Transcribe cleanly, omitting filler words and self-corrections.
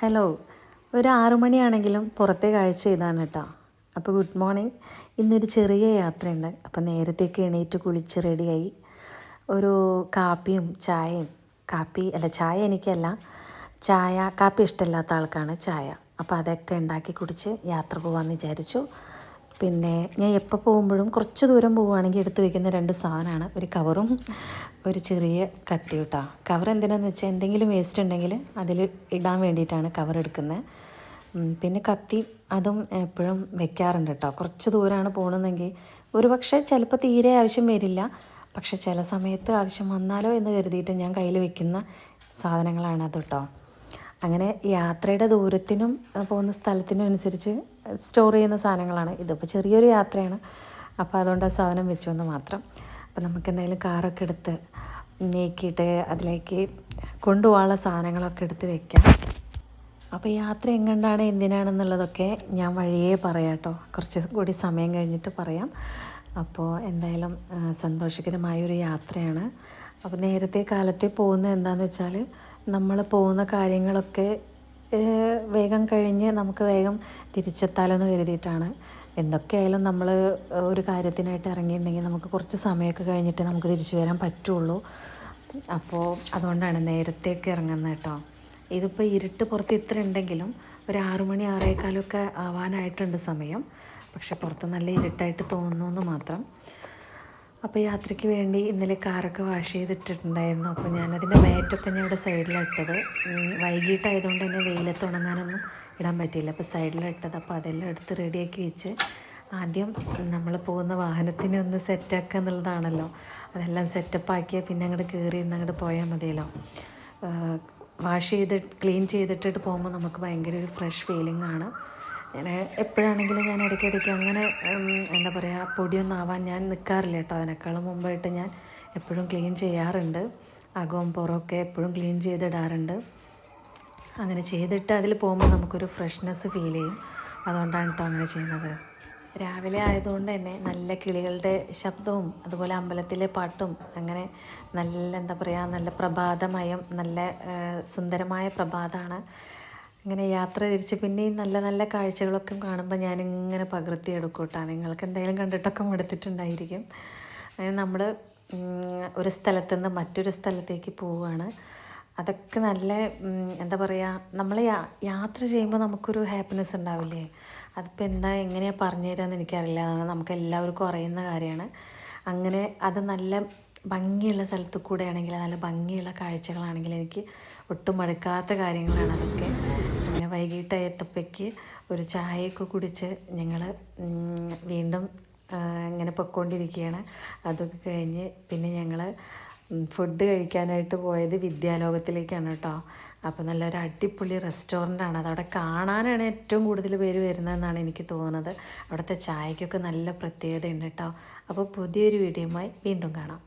Hello, ഒരു 6 മണിയാണെങ്കിലും പുറത്തെ കാഴ്ച ഇതാണ് കേട്ടോ. അപ്പോൾ ഗുഡ് മോർണിംഗ്. ഇന്നൊരു ചെറിയ യാത്രയുണ്ട്. അപ്പോൾ നേരത്തേക്ക് എണീറ്റ് കുളിച്ച് റെഡിയായി ഒരു കാപ്പിയും ചായയും. ചായ എനിക്കല്ല, കാപ്പി ഇഷ്ടമില്ലാത്ത ആൾക്കാണ് ചായ. അപ്പോൾ അതൊക്കെ ഉണ്ടാക്കി കുടിച്ച് യാത്ര പോകാമെന്ന് വിചാരിച്ചു. പിന്നെ ഞാൻ എപ്പോൾ പോകുമ്പോഴും കുറച്ച് ദൂരം പോവുകയാണെങ്കിൽ എടുത്ത് വയ്ക്കുന്ന 2 സാധനമാണ് ഒരു കവറും ഒരു ചെറിയ കത്തി കേട്ടോ. കവർ എന്തിനാന്ന് വെച്ചാൽ എന്തെങ്കിലും വേസ്റ്റ് ഉണ്ടെങ്കിൽ അതിൽ ഇടാൻ വേണ്ടിയിട്ടാണ് കവർ എടുക്കുന്നത്. പിന്നെ കത്തി അതും എപ്പോഴും വെക്കാറുണ്ട് കേട്ടോ. കുറച്ച് ദൂരമാണ് പോകണമെന്നെങ്കിൽ പക്ഷേ ചിലപ്പോൾ തീരെ ആവശ്യം വരില്ല, പക്ഷെ ചില സമയത്ത് ആവശ്യം വന്നാലോ എന്ന് കരുതിയിട്ട് ഞാൻ കയ്യിൽ വെക്കുന്ന സാധനങ്ങളാണ് അത് കേട്ടോ. അങ്ങനെ യാത്രയുടെ ദൂരത്തിനും പോകുന്ന സ്ഥലത്തിനും അനുസരിച്ച് സ്റ്റോർ ചെയ്യുന്ന സാധനങ്ങളാണ്. ഇതിപ്പോൾ ചെറിയൊരു യാത്രയാണ്, അപ്പോൾ അതുകൊണ്ട് ആ സാധനം വെച്ചു എന്ന് മാത്രം. അപ്പോൾ നമുക്ക് എന്തായാലും കാറൊക്കെ എടുത്ത് നീക്കിയിട്ട് അതിലേക്ക് കൊണ്ടുപോകാനുള്ള സാധനങ്ങളൊക്കെ എടുത്ത് വെക്കാം. അപ്പോൾ യാത്ര എങ്ങോട്ടാണ് എന്തിനാണെന്നുള്ളതൊക്കെ ഞാൻ വഴിയേ പറയാം കേട്ടോ. കുറച്ച് കൂടി സമയം കഴിഞ്ഞിട്ട് പറയാം. അപ്പോൾ എന്തായാലും സന്തോഷകരമായൊരു യാത്രയാണ്. അപ്പോൾ നേരത്തെ കാലത്തെ പോകുന്നത് എന്താണെന്ന് വെച്ചാൽ നമ്മൾ പോകുന്ന കാര്യങ്ങളൊക്കെ വേഗം കഴിഞ്ഞ് നമുക്ക് വേഗം തിരിച്ചെത്താലെന്ന് കരുതിയിട്ടാണ്. എന്തൊക്കെയായാലും നമ്മൾ ഒരു കാര്യത്തിനായിട്ട് ഇറങ്ങിയിട്ടുണ്ടെങ്കിൽ നമുക്ക് കുറച്ച് സമയമൊക്കെ കഴിഞ്ഞിട്ട് നമുക്ക് തിരിച്ചു വരാൻ പറ്റുള്ളൂ. അപ്പോൾ അതുകൊണ്ടാണ് നേരത്തേക്ക് ഇറങ്ങുന്നത് കേട്ടോ. ഇതിപ്പോൾ ഇരുട്ട് പുറത്ത് ഇത്ര ഉണ്ടെങ്കിലും ഒരു 6 മണി 6:15 ആവാനായിട്ടുണ്ട് സമയം. പക്ഷെ പുറത്ത് നല്ല ഇരുട്ടായിട്ട് തോന്നുന്നു എന്ന് മാത്രം. അപ്പോൾ യാത്രയ്ക്ക് വേണ്ടി ഇന്നലെ കാറൊക്കെ വാഷ് ചെയ്തിട്ടിട്ടുണ്ടായിരുന്നു. അപ്പോൾ ഞാനതിൻ്റെ മാറ്റൊക്കെ ഞാൻ ഇവിടെ സൈഡിലിട്ടത്. വൈകിട്ടായതുകൊണ്ട് തന്നെ വെയിലത്ത് ഉണങ്ങാനൊന്നും ഇടാൻ പറ്റിയില്ല, അപ്പോൾ സൈഡിലിട്ടത്. അപ്പോൾ അതെല്ലാം എടുത്ത് റെഡിയാക്കി വെച്ച് ആദ്യം നമ്മൾ പോകുന്ന വാഹനത്തിനെ ഒന്ന് സെറ്റാക്കുക എന്നുള്ളതാണല്ലോ. അതെല്ലാം സെറ്റപ്പാക്കിയാൽ പിന്നെ അങ്ങോട്ട് കയറി അങ്ങോട്ട് പോയാൽ മതിയല്ലോ. വാഷ് ചെയ്ത് ക്ലീൻ ചെയ്തിട്ടിട്ട് പോകുമ്പോൾ നമുക്ക് ഭയങ്കര ഒരു ഫ്രഷ് ഫീലിംഗ് ആണ്. ഞാൻ എപ്പോഴാണെങ്കിലും ഞാൻ ഇടയ്ക്കിടയ്ക്ക് അങ്ങനെ എന്താ പറയുക, പൊടിയൊന്നും ആവാൻ ഞാൻ നിൽക്കാറില്ല കേട്ടോ. അതിനേക്കാളും മുമ്പായിട്ട് ഞാൻ എപ്പോഴും ക്ലീൻ ചെയ്യാറുണ്ട്. അകവും പുറമൊക്കെ എപ്പോഴും ക്ലീൻ ചെയ്തിടാറുണ്ട്. അങ്ങനെ ചെയ്തിട്ട് അതിൽ പോകുമ്പോൾ നമുക്കൊരു ഫ്രഷ്നെസ് ഫീൽ ചെയ്യും. അതുകൊണ്ടാണ് കേട്ടോ അങ്ങനെ ചെയ്യുന്നത്. രാവിലെ ആയതുകൊണ്ട് തന്നെ നല്ല കിളികളുടെ ശബ്ദവും അതുപോലെ അമ്പലത്തിലെ പാട്ടും അങ്ങനെ നല്ല എന്താ പറയുക, നല്ല പ്രഭാതമയം, നല്ല സുന്ദരമായ പ്രഭാതമാണ്. അങ്ങനെ യാത്ര തിരിച്ച് പിന്നെയും നല്ല നല്ല കാഴ്ചകളൊക്കെ കാണുമ്പോൾ ഞാനിങ്ങനെ പകർത്തിയെടുക്കും കേട്ടോ. നിങ്ങൾക്ക് എന്തായാലും കണ്ടിട്ടൊക്കെ മടുത്തിട്ടുണ്ടായിരിക്കും. അങ്ങനെ നമ്മൾ ഒരു സ്ഥലത്തു നിന്ന് മറ്റൊരു സ്ഥലത്തേക്ക് പോവുകയാണ്. അതൊക്കെ നല്ല എന്താ പറയുക, നമ്മൾ യാത്ര ചെയ്യുമ്പോൾ നമുക്കൊരു ഹാപ്പിനെസ് ഉണ്ടാവില്ലേ? അതിപ്പോൾ എങ്ങനെയാണ് പറഞ്ഞു തരാമെന്ന് എനിക്കറിയില്ല. നമുക്ക് എല്ലാവർക്കും അറിയുന്ന കാര്യമാണ്. അങ്ങനെ അത് നല്ല ഭംഗിയുള്ള സ്ഥലത്ത് കൂടെ ആണെങ്കിൽ, നല്ല ഭംഗിയുള്ള കാഴ്ചകളാണെങ്കിൽ എനിക്ക് ഒട്ടും മടുക്കാത്ത കാര്യങ്ങളാണ് അതൊക്കെ. അങ്ങനെ വൈകിട്ട് എത്തപ്പയ്ക്ക് ഒരു ചായയൊക്കെ കുടിച്ച് ഞങ്ങൾ വീണ്ടും ഇങ്ങനെ പൊയ്ക്കൊണ്ടിരിക്കുകയാണ്. അതൊക്കെ കഴിഞ്ഞ് പിന്നെ ഞങ്ങൾ ഫുഡ് കഴിക്കാനായിട്ട് പോയത് വിദ്യാലോകത്തിലേക്കാണ് കേട്ടോ. അപ്പോൾ നല്ലൊരു അടിപൊളി റെസ്റ്റോറൻ്റാണ്. അതവിടെ കാണാനാണ് ഏറ്റവും കൂടുതൽ പേര് വരുന്നതെന്നാണ് എനിക്ക് തോന്നുന്നത്. അവിടുത്തെ ചായക്കൊക്കെ നല്ല പ്രത്യേകതയുണ്ട് കേട്ടോ. അപ്പോൾ പുതിയൊരു വീഡിയോയുമായി വീണ്ടും കാണാം.